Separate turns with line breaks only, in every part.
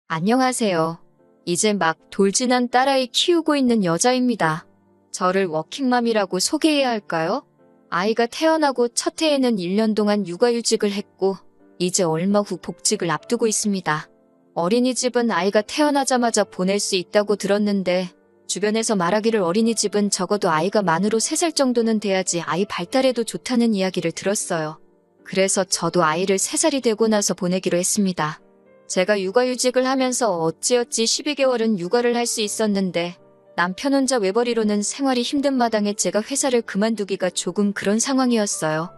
안녕하세요. 이제 막 돌진한 딸아이 키우고 있는 여자입니다. 저를 워킹맘이라고 소개해야 할까요? 아이가 태어나고 첫 해에는 1년 동안 육아휴직을 했고 이제 얼마 후 복직을 앞두고 있습니다. 어린이집은 아이가 태어나자마자 보낼 수 있다고 들었는데 주변에서 말하기를 어린이집은 적어도 아이가 만으로 3살 정도는 돼야지 아이 발달에도 좋다는 이야기를 들었어요. 그래서 저도 아이를 3살이 되고 나서 보내기로 했습니다. 제가 육아휴직을 하면서 어찌어찌 12개월은 육아를 할 수 있었는데 남편 혼자 외벌이로는 생활이 힘든 마당에 제가 회사를 그만두기가 조금 그런 상황이었어요.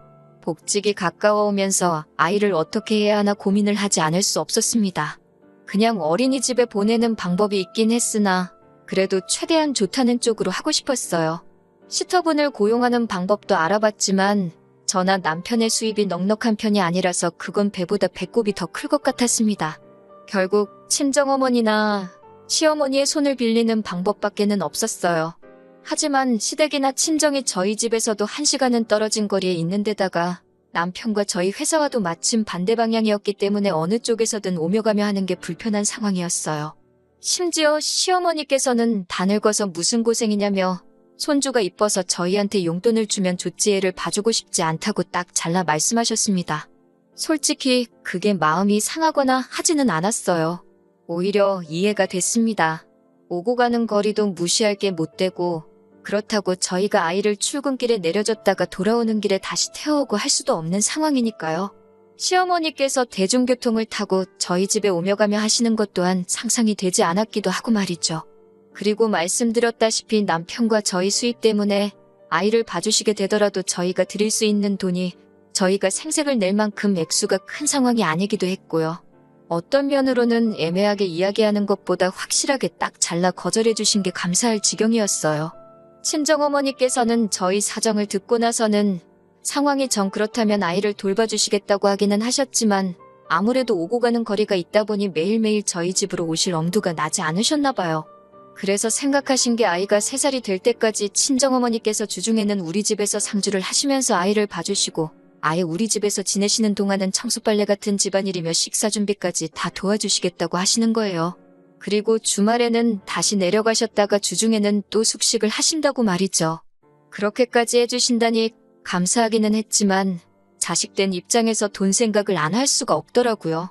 복직이 가까워오면서 아이를 어떻게 해야 하나 고민을 하지 않을 수 없었습니다. 그냥 어린이집에 보내는 방법이 있긴 했으나 그래도 최대한 좋다는 쪽으로 하고 싶었어요. 시터분을 고용하는 방법도 알아봤지만 저나 남편의 수입이 넉넉한 편이 아니라서 그건 배보다 배꼽이 더 클 것 같았습니다. 결국 친정어머니나 시어머니의 손을 빌리는 방법밖에는 없었어요. 하지만 시댁이나 친정이 저희 집에서도 1시간은 떨어진 거리에 있는 데다가 남편과 저희 회사와도 마침 반대 방향이었기 때문에 어느 쪽에서든 오며 가며 하는 게 불편한 상황이었어요. 심지어 시어머니께서는 다 늙어서 무슨 고생이냐며 손주가 이뻐서 저희한테 용돈을 주면 좋지 애를 봐주고 싶지 않다고 딱 잘라 말씀하셨습니다. 솔직히 그게 마음이 상하거나 하지는 않았어요. 오히려 이해가 됐습니다. 오고 가는 거리도 무시할 게 못 되고 그렇다고 저희가 아이를 출근길에 내려줬다가 돌아오는 길에 다시 태워오고 할 수도 없는 상황이니까요. 시어머니께서 대중교통을 타고 저희 집에 오며 가며 하시는 것 또한 상상이 되지 않았기도 하고 말이죠. 그리고 말씀드렸다시피 남편과 저희 수입 때문에 아이를 봐주시게 되더라도 저희가 드릴 수 있는 돈이 저희가 생색을 낼 만큼 액수가 큰 상황이 아니기도 했고요. 어떤 면으로는 애매하게 이야기하는 것보다 확실하게 딱 잘라 거절해 주신 게 감사할 지경이었어요. 친정어머니께서는 저희 사정을 듣고 나서는 상황이 정 그렇다면 아이를 돌봐주시겠다고 하기는 하셨지만 아무래도 오고 가는 거리가 있다 보니 매일매일 저희 집으로 오실 엄두가 나지 않으셨나 봐요. 그래서 생각하신 게 아이가 3살이 될 때까지 친정어머니께서 주중에는 우리 집에서 상주를 하시면서 아이를 봐주시고 아예 우리 집에서 지내시는 동안은 청소빨래 같은 집안일이며 식사 준비까지 다 도와주시겠다고 하시는 거예요. 그리고 주말에는 다시 내려가셨다가 주중에는 또 숙식을 하신다고 말이죠. 그렇게까지 해주신다니 감사하기는 했지만 자식된 입장에서 돈 생각을 안 할 수가 없더라고요.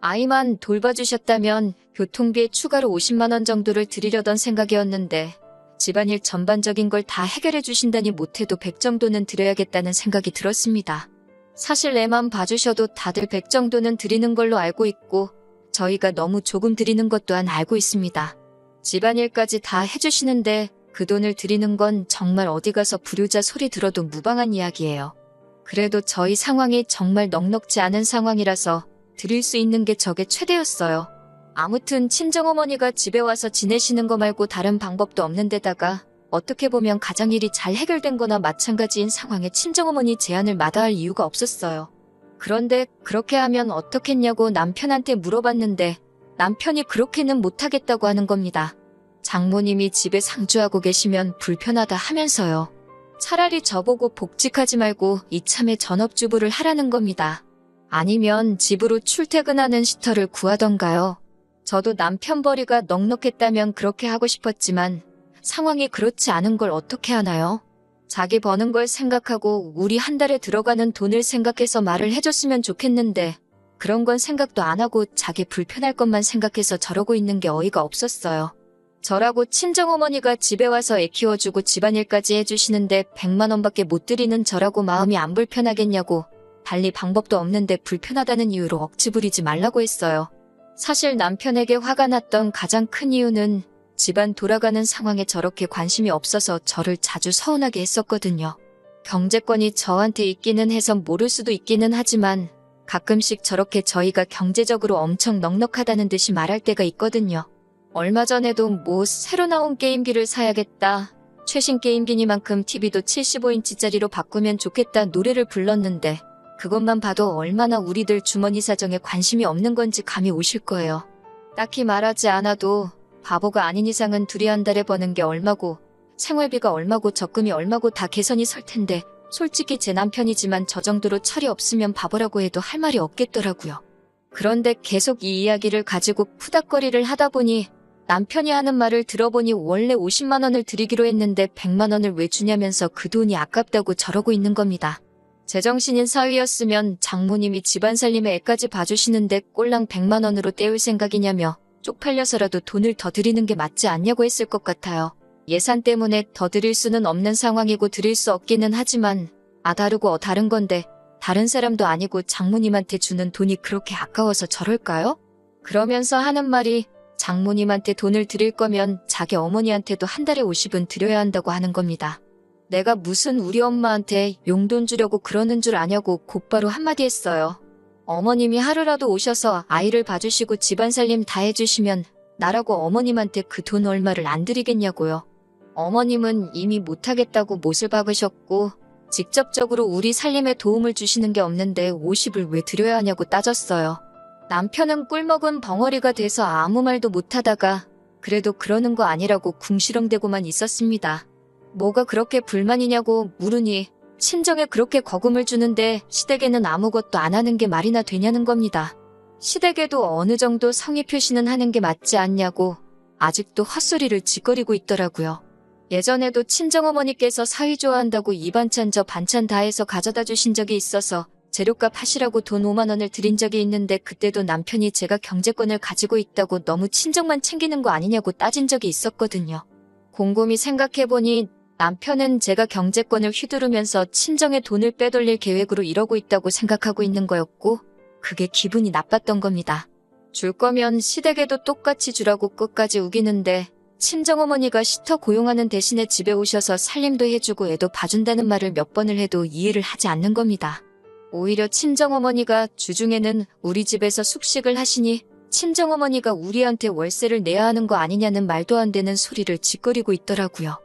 아이만 돌봐주셨다면 교통비에 추가로 50만 원 정도를 드리려던 생각이었는데 집안일 전반적인 걸 다 해결해 주신다니 못해도 100 정도는 드려야겠다는 생각이 들었습니다. 사실 애만 봐주셔도 다들 100 정도는 드리는 걸로 알고 있고 저희가 너무 조금 드리는 것 또한 알고 있습니다. 집안일까지 다 해주시는데 그 돈을 드리는 건 정말 어디 가서 불효자 소리 들어도 무방한 이야기예요. 그래도 저희 상황이 정말 넉넉지 않은 상황이라서 드릴 수 있는 게 저게 최대였어요. 아무튼 친정어머니가 집에 와서 지내시는 거 말고 다른 방법도 없는 데다가 어떻게 보면 가장일이 잘 해결된 거나 마찬가지인 상황에 친정어머니 제안을 마다할 이유가 없었어요. 그런데 그렇게 하면 어떻겠냐고 남편한테 물어봤는데 남편이 그렇게는 못하겠다고 하는 겁니다. 장모님이 집에 상주하고 계시면 불편하다 하면서요. 차라리 저보고 복직하지 말고 이참에 전업주부를 하라는 겁니다. 아니면 집으로 출퇴근하는 시터를 구하던가요. 저도 남편 벌이가 넉넉했다면 그렇게 하고 싶었지만 상황이 그렇지 않은 걸 어떻게 하나요? 자기 버는 걸 생각하고 우리 한 달에 들어가는 돈을 생각해서 말을 해줬으면 좋겠는데 그런 건 생각도 안 하고 자기 불편할 것만 생각해서 저러고 있는 게 어이가 없었어요. 저라고 친정어머니가 집에 와서 애 키워주고 집안일까지 해주시는데 100만 원밖에 못 드리는 저라고 마음이 안 불편하겠냐고 달리 방법도 없는데 불편하다는 이유로 억지 부리지 말라고 했어요. 사실 남편에게 화가 났던 가장 큰 이유는 집안 돌아가는 상황에 저렇게 관심이 없어서 저를 자주 서운하게 했었거든요. 경제권이 저한테 있기는 해서 모를 수도 있기는 하지만 가끔씩 저렇게 저희가 경제적으로 엄청 넉넉하다는 듯이 말할 때가 있거든요. 얼마 전에도 뭐 새로 나온 게임기를 사야겠다. 최신 게임기니만큼 TV도 75인치짜리로 바꾸면 좋겠다 노래를 불렀는데 그것만 봐도 얼마나 우리들 주머니 사정에 관심이 없는 건지 감이 오실 거예요. 딱히 말하지 않아도 바보가 아닌 이상은 둘이 한 달에 버는 게 얼마고 생활비가 얼마고 적금이 얼마고 다 계산이 설 텐데 솔직히 제 남편이지만 저 정도로 철이 없으면 바보라고 해도 할 말이 없겠더라고요. 그런데 계속 이 이야기를 가지고 푸닥거리를 하다 보니 남편이 하는 말을 들어보니 원래 50만 원을 드리기로 했는데 100만 원을 왜 주냐면서 그 돈이 아깝다고 저러고 있는 겁니다. 제정신인 사위였으면 장모님이 집안 살림에 애까지 봐주시는데 꼴랑 100만 원으로 때울 생각이냐며 쪽팔려서라도 돈을 더 드리는 게 맞지 않냐고 했을 것 같아요. 예산 때문에 더 드릴 수는 없는 상황이고 드릴 수 없기는 하지만 다르고 다른 건데 다른 사람도 아니고 장모님한테 주는 돈이 그렇게 아까워서 저럴까요? 그러면서 하는 말이 장모님한테 돈을 드릴 거면 자기 어머니한테도 한 달에 50은 드려야 한다고 하는 겁니다. 내가 무슨 우리 엄마한테 용돈 주려고 그러는 줄 아냐고 곧바로 한마디 했어요. 어머님이 하루라도 오셔서 아이를 봐주시고 집안 살림 다 해주시면 나라고 어머님한테 그 돈 얼마를 안 드리겠냐고요. 어머님은 이미 못하겠다고 못을 박으셨고 직접적으로 우리 살림에 도움을 주시는 게 없는데 50을 왜 드려야 하냐고 따졌어요. 남편은 꿀먹은 벙어리가 돼서 아무 말도 못하다가 그래도 그러는 거 아니라고 궁시렁대고만 있었습니다. 뭐가 그렇게 불만이냐고 물으니 친정에 그렇게 거금을 주는데 시댁에는 아무것도 안 하는 게 말이나 되냐는 겁니다. 시댁에도 어느 정도 성의 표시는 하는 게 맞지 않냐고 아직도 헛소리를 짓거리고 있더라고요. 예전에도 친정어머니께서 사위 좋아한다고 이 반찬 저 반찬 다 해서 가져다 주신 적이 있어서 재료값 하시라고 돈 5만 원을 드린 적이 있는데 그때도 남편이 제가 경제권을 가지고 있다고 너무 친정만 챙기는 거 아니냐고 따진 적이 있었거든요. 곰곰이 생각해보니 남편은 제가 경제권을 휘두르면서 친정에 돈을 빼돌릴 계획으로 이러고 있다고 생각하고 있는 거였고 그게 기분이 나빴던 겁니다. 줄 거면 시댁에도 똑같이 주라고 끝까지 우기는데 친정어머니가 시터 고용하는 대신에 집에 오셔서 살림도 해주고 애도 봐준다는 말을 몇 번을 해도 이해를 하지 않는 겁니다. 오히려 친정어머니가 주중에는 우리 집에서 숙식을 하시니 친정어머니가 우리한테 월세를 내야 하는 거 아니냐는 말도 안 되는 소리를 짓거리고 있더라고요.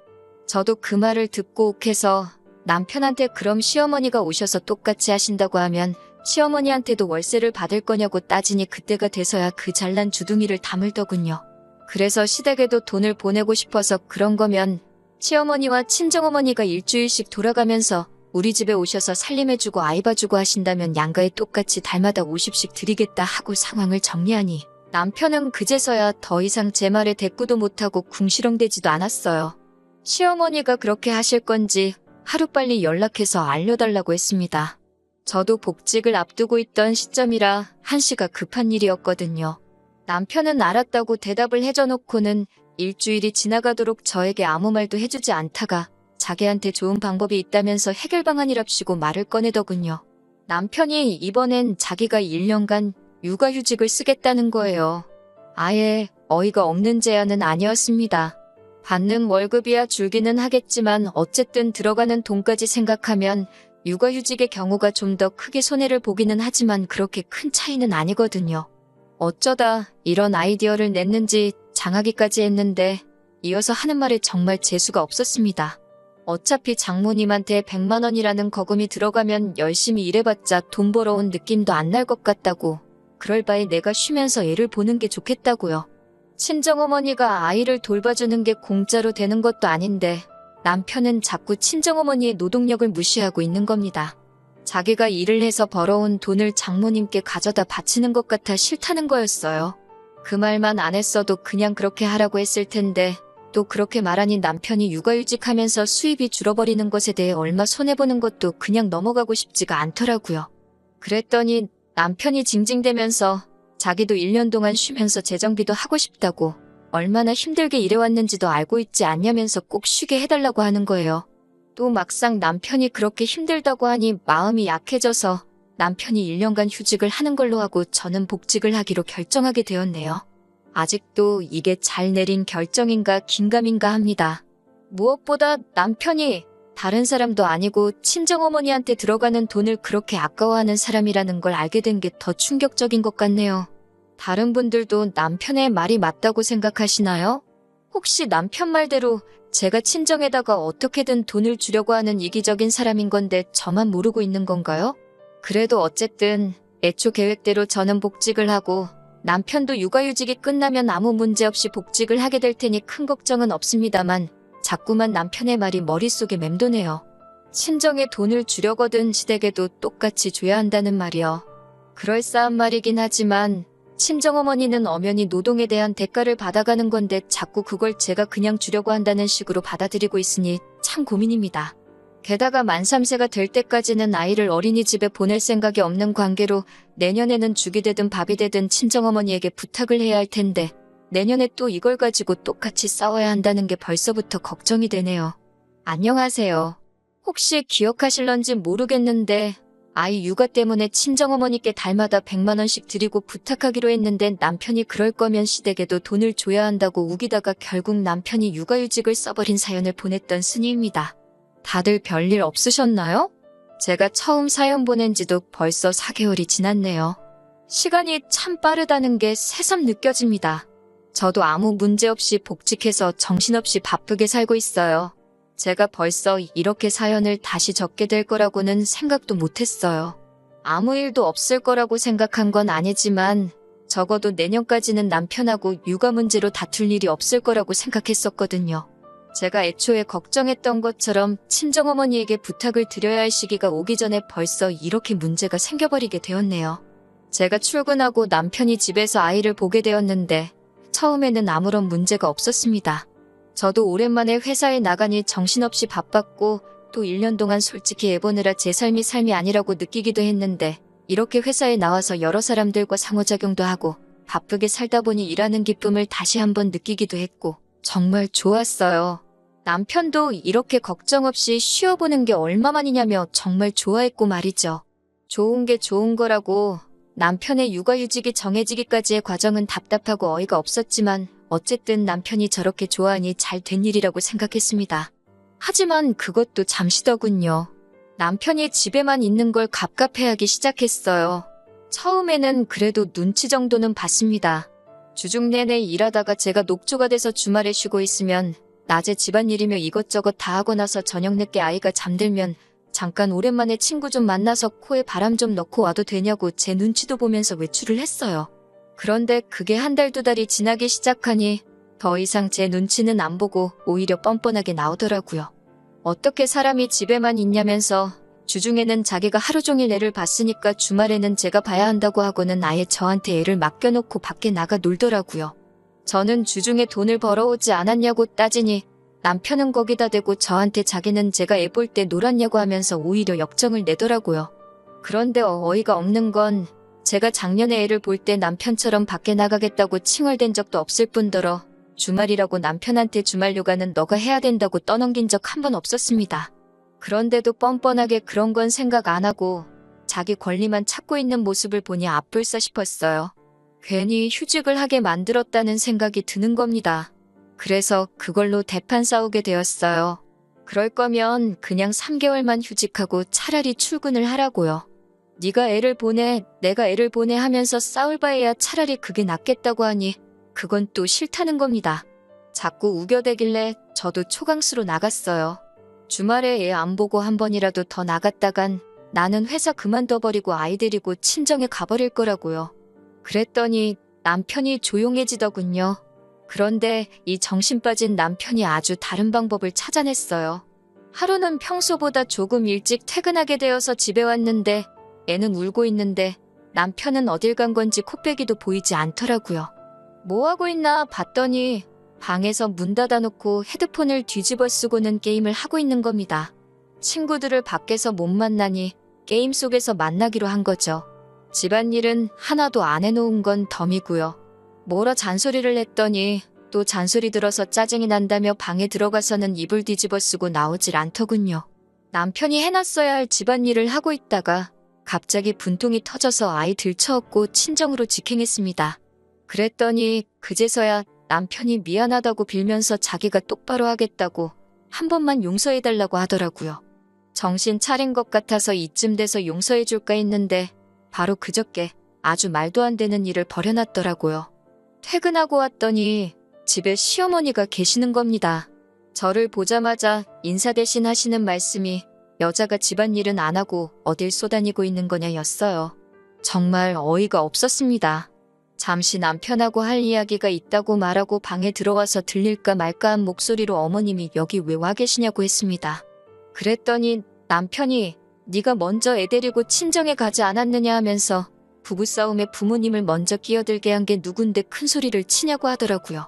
저도 그 말을 듣고 욱해서 남편한테 그럼 시어머니가 오셔서 똑같이 하신다고 하면 시어머니한테도 월세를 받을 거냐고 따지니 그때가 돼서야 그 잘난 주둥이를 다물더군요. 그래서 시댁에도 돈을 보내고 싶어서 그런 거면 시어머니와 친정어머니가 일주일씩 돌아가면서 우리 집에 오셔서 살림해주고 아이 봐주고 하신다면 양가에 똑같이 달마다 50씩 드리겠다 하고 상황을 정리하니 남편은 그제서야 더 이상 제 말에 대꾸도 못하고 궁시렁대지도 않았어요. 시어머니가 그렇게 하실 건지 하루빨리 연락해서 알려달라고 했습니다. 저도 복직을 앞두고 있던 시점이라 한시가 급한 일이었거든요. 남편은 알았다고 대답을 해줘놓고는 일주일이 지나가도록 저에게 아무 말도 해주지 않다가 자기한테 좋은 방법이 있다면서 해결 방안이랍시고 말을 꺼내더군요. 남편이 이번엔 자기가 1년간 육아휴직을 쓰겠다는 거예요. 아예 어이가 없는 제안은 아니었습니다. 받는 월급이야 줄기는 하겠지만 어쨌든 들어가는 돈까지 생각하면 육아휴직의 경우가 좀 더 크게 손해를 보기는 하지만 그렇게 큰 차이는 아니거든요. 어쩌다 이런 아이디어를 냈는지 장하기까지 했는데 이어서 하는 말에 정말 재수가 없었습니다. 어차피 장모님한테 100만 원이라는 거금이 들어가면 열심히 일해봤자 돈 벌어온 느낌도 안 날 것 같다고. 그럴 바에 내가 쉬면서 애를 보는 게 좋겠다고요. 친정어머니가 아이를 돌봐주는 게 공짜로 되는 것도 아닌데 남편은 자꾸 친정어머니의 노동력을 무시하고 있는 겁니다. 자기가 일을 해서 벌어온 돈을 장모님께 가져다 바치는 것 같아 싫다는 거였어요. 그 말만 안 했어도 그냥 그렇게 하라고 했을 텐데 또 그렇게 말하니 남편이 육아휴직하면서 수입이 줄어버리는 것에 대해 얼마 손해보는 것도 그냥 넘어가고 싶지가 않더라고요. 그랬더니 남편이 징징대면서 자기도 1년 동안 쉬면서 재정비도 하고 싶다고 얼마나 힘들게 일해왔는지도 알고 있지 않냐면서 꼭 쉬게 해달라고 하는 거예요. 또 막상 남편이 그렇게 힘들다고 하니 마음이 약해져서 남편이 1년간 휴직을 하는 걸로 하고 저는 복직을 하기로 결정하게 되었네요. 아직도 이게 잘 내린 결정인가 긴가민가 합니다. 무엇보다 남편이 다른 사람도 아니고 친정어머니한테 들어가는 돈을 그렇게 아까워하는 사람이라는 걸 알게 된 게 더 충격적인 것 같네요. 다른 분들도 남편의 말이 맞다고 생각하시나요? 혹시 남편 말대로 제가 친정에다가 어떻게든 돈을 주려고 하는 이기적인 사람인 건데 저만 모르고 있는 건가요? 그래도 어쨌든 애초 계획대로 저는 복직을 하고 남편도 육아휴직이 끝나면 아무 문제 없이 복직을 하게 될 테니 큰 걱정은 없습니다만 자꾸만 남편의 말이 머릿속에 맴도네요. 친정에 돈을 주려거든 시댁에도 똑같이 줘야 한다는 말이요. 그럴싸한 말이긴 하지만 친정어머니는 엄연히 노동에 대한 대가를 받아가는 건데 자꾸 그걸 제가 그냥 주려고 한다는 식으로 받아들이고 있으니 참 고민입니다. 게다가 만 3세가 될 때까지는 아이를 어린이집에 보낼 생각이 없는 관계로 내년에는 죽이 되든 밥이 되든 친정어머니에게 부탁을 해야 할 텐데 내년에 또 이걸 가지고 똑같이 싸워야 한다는 게 벌써부터 걱정이 되네요. 안녕하세요. 혹시 기억하실런지 모르겠는데 아이 육아 때문에 친정어머니께 달마다 100만 원씩 드리고 부탁하기로 했는데 남편이 그럴 거면 시댁에도 돈을 줘야 한다고 우기다가 결국 남편이 육아휴직을 써버린 사연을 보냈던 순이입니다. 다들 별일 없으셨나요? 제가 처음 사연 보낸 지도 벌써 4개월이 지났네요. 시간이 참 빠르다는 게 새삼 느껴집니다. 저도 아무 문제 없이 복직해서 정신없이 바쁘게 살고 있어요. 제가 벌써 이렇게 사연을 다시 적게 될 거라고는 생각도 못했어요. 아무 일도 없을 거라고 생각한 건 아니지만 적어도 내년까지는 남편하고 육아 문제로 다툴 일이 없을 거라고 생각했었거든요. 제가 애초에 걱정했던 것처럼 친정어머니에게 부탁을 드려야 할 시기가 오기 전에 벌써 이렇게 문제가 생겨버리게 되었네요. 제가 출근하고 남편이 집에서 아이를 보게 되었는데 처음에는 아무런 문제가 없었습니다. 저도 오랜만에 회사에 나가니 정신없이 바빴고 또 1년 동안 솔직히 애 보느라 제 삶이 아니라고 느끼기도 했는데 이렇게 회사에 나와서 여러 사람들과 상호작용도 하고 바쁘게 살다 보니 일하는 기쁨을 다시 한번 느끼기도 했고 정말 좋았어요. 남편도 이렇게 걱정 없이 쉬어보는 게 얼마만이냐며 정말 좋아했고 말이죠. 좋은 게 좋은 거라고 남편의 육아휴직이 정해지기까지의 과정은 답답하고 어이가 없었지만 어쨌든 남편이 저렇게 좋아하니 잘 된 일이라고 생각했습니다. 하지만 그것도 잠시더군요. 남편이 집에만 있는 걸 갑갑해하기 시작했어요. 처음에는 그래도 눈치 정도는 봤습니다. 주중 내내 일하다가 제가 녹초가 돼서 주말에 쉬고 있으면 낮에 집안일이며 이것저것 다 하고 나서 저녁 늦게 아이가 잠들면 잠깐 오랜만에 친구 좀 만나서 코에 바람 좀 넣고 와도 되냐고 제 눈치도 보면서 외출을 했어요. 그런데 그게 한 달, 2달이 지나기 시작하니 더 이상 제 눈치는 안 보고 오히려 뻔뻔하게 나오더라고요. 어떻게 사람이 집에만 있냐면서 주중에는 자기가 하루 종일 애를 봤으니까 주말에는 제가 봐야 한다고 하고는 아예 저한테 애를 맡겨놓고 밖에 나가 놀더라고요. 저는 주중에 돈을 벌어오지 않았냐고 따지니 남편은 거기다 대고 저한테 자기는 제가 애 볼 때 놀았냐고 하면서 오히려 역정을 내더라고요. 그런데 어이가 없는 건 제가 작년에 애를 볼 때 남편처럼 밖에 나가겠다고 칭얼댄 적도 없을 뿐더러 주말이라고 남편한테 주말 육아는 너가 해야 된다고 떠넘긴 적 한 번 없었습니다. 그런데도 뻔뻔하게 그런 건 생각 안 하고 자기 권리만 찾고 있는 모습을 보니 아뿔싸 싶었어요. 괜히 휴직을 하게 만들었다는 생각이 드는 겁니다. 그래서 그걸로 대판 싸우게 되었어요. 그럴 거면 그냥 3개월만 휴직하고 차라리 출근을 하라고요. 네가 애를 보내, 내가 애를 보내 하면서 싸울 바에야 차라리 그게 낫겠다고 하니 그건 또 싫다는 겁니다. 자꾸 우겨대길래 저도 초강수로 나갔어요. 주말에 애 안 보고 한 번이라도 더 나갔다간 나는 회사 그만둬버리고 아이 데리고 친정에 가버릴 거라고요. 그랬더니 남편이 조용해지더군요. 그런데 이 정신 빠진 남편이 아주 다른 방법을 찾아냈어요. 하루는 평소보다 조금 일찍 퇴근하게 되어서 집에 왔는데 애는 울고 있는데 남편은 어딜 간 건지 코빼기도 보이지 않더라고요. 뭐 하고 있나 봤더니 방에서 문 닫아놓고 헤드폰을 뒤집어 쓰고는 게임을 하고 있는 겁니다. 친구들을 밖에서 못 만나니 게임 속에서 만나기로 한 거죠. 집안일은 하나도 안 해놓은 건 덤이고요. 뭐라 잔소리를 했더니 또 잔소리 들어서 짜증이 난다며 방에 들어가서는 이불 뒤집어 쓰고 나오질 않더군요. 남편이 해놨어야 할 집안일을 하고 있다가 갑자기 분통이 터져서 아이 들쳐업고 친정으로 직행했습니다. 그랬더니 그제서야 남편이 미안하다고 빌면서 자기가 똑바로 하겠다고 한 번만 용서해달라고 하더라고요. 정신 차린 것 같아서 이쯤 돼서 용서해줄까 했는데 바로 그저께 아주 말도 안 되는 일을 벌여놨더라고요. 퇴근하고 왔더니 집에 시어머니가 계시는 겁니다. 저를 보자마자 인사 대신 하시는 말씀이 여자가 집안일은 안 하고 어딜 쏘다니고 있는 거냐였어요. 정말 어이가 없었습니다. 잠시 남편하고 할 이야기가 있다고 말하고 방에 들어와서 들릴까 말까 한 목소리로 어머님이 여기 왜 와 계시냐고 했습니다. 그랬더니 남편이 네가 먼저 애 데리고 친정에 가지 않았느냐 하면서 부부싸움에 부모님을 먼저 끼어들게 한 게 누군데 큰 소리를 치냐고 하더라고요.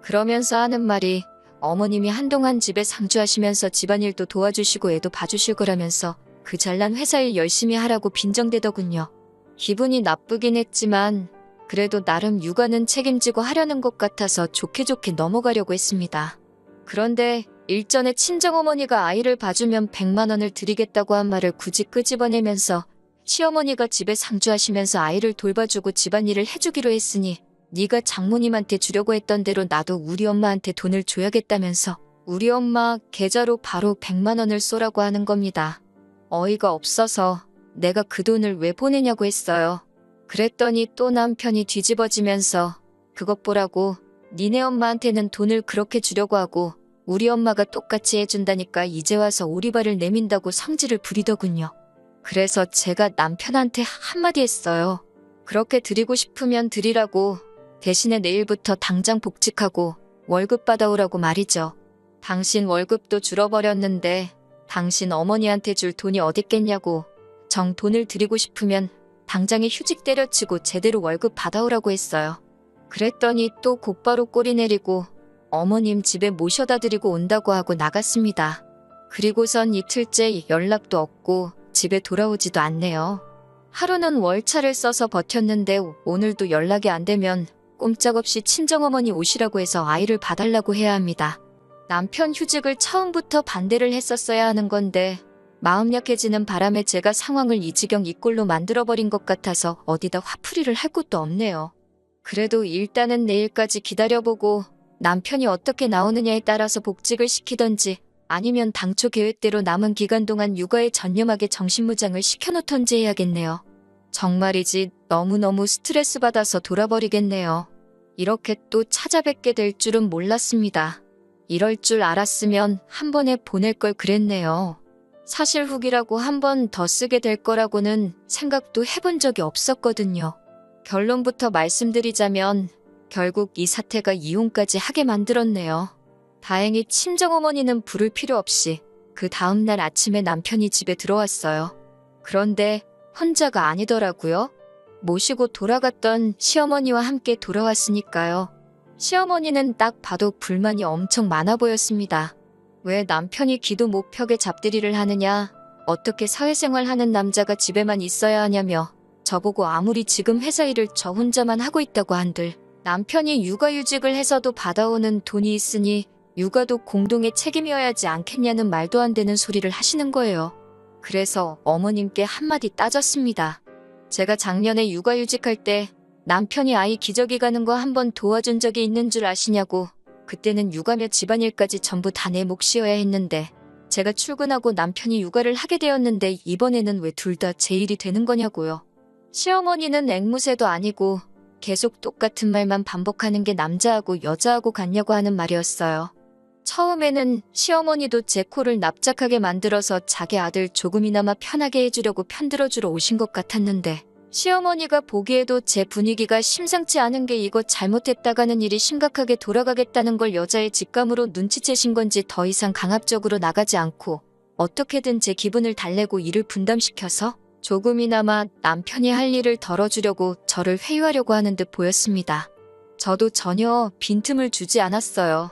그러면서 하는 말이 어머님이 한동안 집에 상주하시면서 집안일도 도와주시고 애도 봐주실 거라면서 그 잘난 회사 일 열심히 하라고 빈정대더군요. 기분이 나쁘긴 했지만 그래도 나름 육아는 책임지고 하려는 것 같아서 좋게 넘어가려고 했습니다. 그런데 일전에 친정어머니가 아이를 봐주면 100만 원을 드리겠다고 한 말을 굳이 끄집어내면서 시어머니가 집에 상주하시면서 아이를 돌봐주고 집안일을 해주기로 했으니 네가 장모님한테 주려고 했던 대로 나도 우리 엄마한테 돈을 줘야겠다면서 우리 엄마 계좌로 바로 100만 원을 쏘라고 하는 겁니다. 어이가 없어서 내가 그 돈을 왜 보내냐고 했어요. 그랬더니 또 남편이 뒤집어지면서 그것 보라고 니네 엄마한테는 돈을 그렇게 주려고 하고 우리 엄마가 똑같이 해준다니까 이제 와서 오리발을 내민다고 성질을 부리더군요. 그래서 제가 남편한테 한마디 했어요. 그렇게 드리고 싶으면 드리라고 대신에 내일부터 당장 복직하고 월급 받아오라고 말이죠. 당신 월급도 줄어버렸는데 당신 어머니한테 줄 돈이 어딨겠냐고 정 돈을 드리고 싶으면 당장에 휴직 때려치고 제대로 월급 받아오라고 했어요. 그랬더니 또 곧바로 꼬리 내리고 어머님 집에 모셔다 드리고 온다고 하고 나갔습니다. 그리고선 이틀째 연락도 없고 집에 돌아오지도 않네요. 하루는 월차를 써서 버텼는데 오늘도 연락이 안 되면 꼼짝없이 친정어머니 오시라고 해서 아이를 봐달라고 해야 합니다. 남편 휴직을 처음부터 반대를 했었어야 하는 건데 마음 약해지는 바람에 제가 상황을 이 지경 이 꼴로 만들어버린 것 같아서 어디다 화풀이를 할 곳도 없네요. 그래도 일단은 내일까지 기다려보고 남편이 어떻게 나오느냐에 따라서 복직을 시키던지 아니면 당초 계획대로 남은 기간 동안 육아에 전념하게 정신무장을 시켜놓던지 해야겠네요. 정말이지 너무너무 스트레스 받아서 돌아버리겠네요. 이렇게 또 찾아뵙게 될 줄은 몰랐습니다. 이럴 줄 알았으면 한 번에 보낼 걸 그랬네요. 사실 후기라고 한 번 더 쓰게 될 거라고는 생각도 해본 적이 없었거든요. 결론부터 말씀드리자면 결국 이 사태가 이혼까지 하게 만들었네요. 다행히 친정어머니는 부를 필요 없이 그 다음날 아침에 남편이 집에 들어왔어요. 그런데 혼자가 아니더라고요. 모시고 돌아갔던 시어머니와 함께 돌아왔으니까요. 시어머니는 딱 봐도 불만이 엄청 많아 보였습니다. 왜 남편이 기도 못 펴게 잡들이를 하느냐, 어떻게 사회생활 하는 남자가 집에만 있어야 하냐며 저보고 아무리 지금 회사 일을 저 혼자만 하고 있다고 한들 남편이 육아휴직을 해서도 받아오는 돈이 있으니 육아도 공동의 책임이어야지 않겠냐는 말도 안 되는 소리를 하시는 거예요. 그래서 어머님께 한마디 따졌습니다. 제가 작년에 육아휴직할 때 남편이 아이 기저귀 가는 거 한번 도와준 적이 있는 줄 아시냐고. 그때는 육아며 집안일까지 전부 다 내 몫이어야 했는데 제가 출근하고 남편이 육아를 하게 되었는데 이번에는 왜 둘 다 제 일이 되는 거냐고요. 시어머니는 앵무새도 아니고 계속 똑같은 말만 반복하는 게 남자하고 여자하고 같냐고 하는 말이었어요. 처음에는 시어머니도 제 코를 납작하게 만들어서 자기 아들 조금이나마 편하게 해주려고 편들어주러 오신 것 같았는데 시어머니가 보기에도 제 분위기가 심상치 않은 게 이거 잘못했다가는 일이 심각하게 돌아가겠다는 걸 여자의 직감으로 눈치채신 건지 더 이상 강압적으로 나가지 않고 어떻게든 제 기분을 달래고 일을 분담시켜서 조금이나마 남편이 할 일을 덜어주려고 저를 회유하려고 하는 듯 보였습니다. 저도 전혀 빈틈을 주지 않았어요.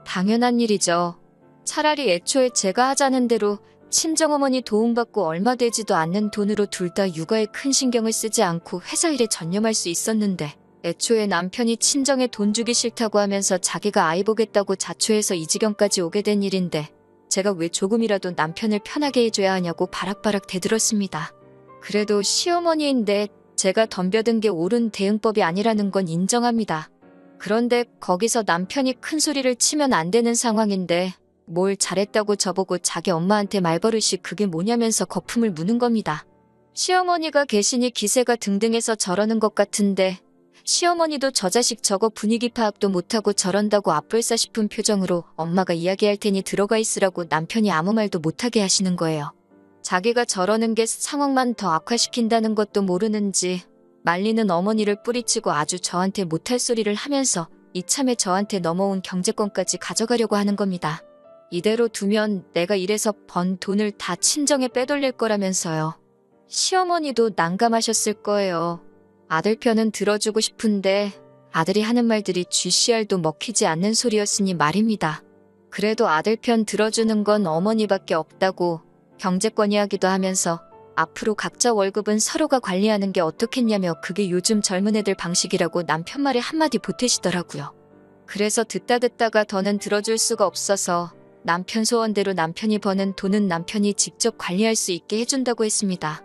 당연한 일이죠. 차라리 애초에 제가 하자는 대로 친정어머니 도움받고 얼마 되지도 않는 돈으로 둘 다 육아에 큰 신경을 쓰지 않고 회사 일에 전념할 수 있었는데 애초에 남편이 친정에 돈 주기 싫다고 하면서 자기가 아이 보겠다고 자초해서 이 지경까지 오게 된 일인데 제가 왜 조금이라도 남편을 편하게 해줘야 하냐고 바락바락 대들었습니다. 그래도 시어머니인데 제가 덤벼든 게 옳은 대응법이 아니라는 건 인정합니다. 그런데 거기서 남편이 큰 소리를 치면 안 되는 상황인데 뭘 잘했다고 저보고 자기 엄마한테 말버릇이 그게 뭐냐면서 거품을 무는 겁니다. 시어머니가 계시니 기세가 등등해서 저러는 것 같은데 시어머니도 저 자식 저거 분위기 파악도 못하고 저런다고 앞불싸 싶은 표정으로 엄마가 이야기할 테니 들어가 있으라고 남편이 아무 말도 못하게 하시는 거예요. 자기가 저러는 게 상황만 더 악화시킨다는 것도 모르는지 말리는 어머니를 뿌리치고 아주 저한테 못할 소리를 하면서 이참에 저한테 넘어온 경제권까지 가져가려고 하는 겁니다. 이대로 두면 내가 일해서 번 돈을 다 친정에 빼돌릴 거라면서요. 시어머니도 난감하셨을 거예요. 아들 편은 들어주고 싶은데 아들이 하는 말들이 GCR도 먹히지 않는 소리였으니 말입니다. 그래도 아들 편 들어주는 건 어머니밖에 없다고 경제권 이야기도 하면서 앞으로 각자 월급은 서로가 관리하는 게 어떻겠냐며 그게 요즘 젊은 애들 방식이라고 남편 말에 한마디 보태시더라고요. 그래서 듣다가 더는 들어줄 수가 없어서 남편 소원대로 남편이 버는 돈은 남편이 직접 관리할 수 있게 해준다고 했습니다.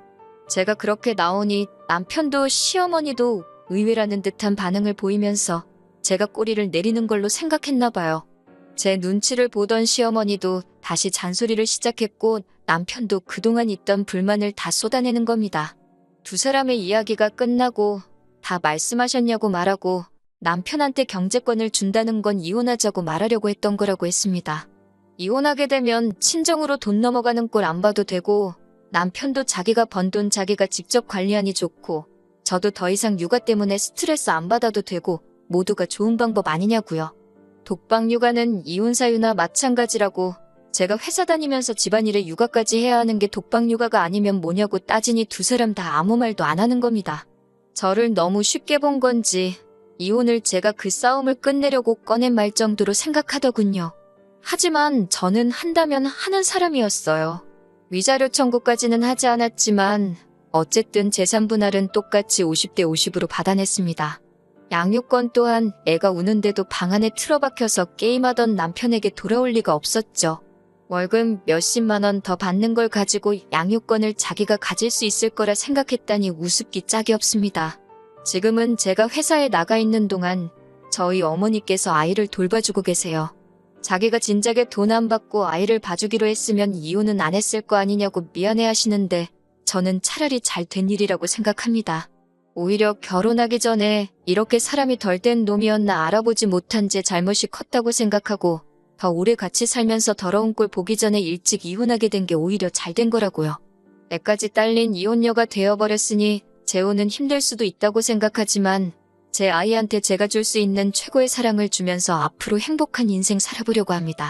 제가 그렇게 나오니 남편도 시어머니도 의외라는 듯한 반응을 보이면서 제가 꼬리를 내리는 걸로 생각했나 봐요. 제 눈치를 보던 시어머니도 다시 잔소리를 시작했고 남편도 그동안 있던 불만을 다 쏟아내는 겁니다. 두 사람의 이야기가 끝나고 다 말씀하셨냐고 말하고 남편한테 경제권을 준다는 건 이혼하자고 말하려고 했던 거라고 했습니다. 이혼하게 되면 친정으로 돈 넘어가는 꼴 안 봐도 되고 남편도 자기가 번 돈 자기가 직접 관리하니 좋고 저도 더 이상 육아 때문에 스트레스 안 받아도 되고 모두가 좋은 방법 아니냐고요. 독박 육아는 이혼 사유나 마찬가지라고 제가 회사 다니면서 집안일에 육아까지 해야 하는 게 독박 육아가 아니면 뭐냐고 따지니 두 사람 다 아무 말도 안 하는 겁니다. 저를 너무 쉽게 본 건지 이혼을 제가 그 싸움을 끝내려고 꺼낸 말 정도로 생각하더군요. 하지만 저는 한다면 하는 사람이었어요. 위자료 청구까지는 하지 않았지만 어쨌든 재산 분할은 똑같이 50대 50으로 받아냈습니다. 양육권 또한 애가 우는데도 방 안에 틀어박혀서 게임하던 남편에게 돌아올 리가 없었죠. 월급 몇십만 원 더 받는 걸 가지고 양육권을 자기가 가질 수 있을 거라 생각했다니 우습기 짝이 없습니다. 지금은 제가 회사에 나가 있는 동안 저희 어머니께서 아이를 돌봐주고 계세요. 자기가 진작에 돈 안 받고 아이를 봐주기로 했으면 이혼은 안 했을 거 아니냐고 미안해 하시는데 저는 차라리 잘 된 일이라고 생각합니다. 오히려 결혼하기 전에 이렇게 사람이 덜 된 놈이었나 알아보지 못한 제 잘못이 컸다고 생각하고 더 오래 같이 살면서 더러운 꼴 보기 전에 일찍 이혼하게 된 게 오히려 잘 된 거라고요. 애까지 딸린 이혼녀가 되어버렸으니 재혼은 힘들 수도 있다고 생각하지만 제 아이한테 제가 줄 수 있는 최고의 사랑을 주면서 앞으로 행복한 인생 살아보려고 합니다.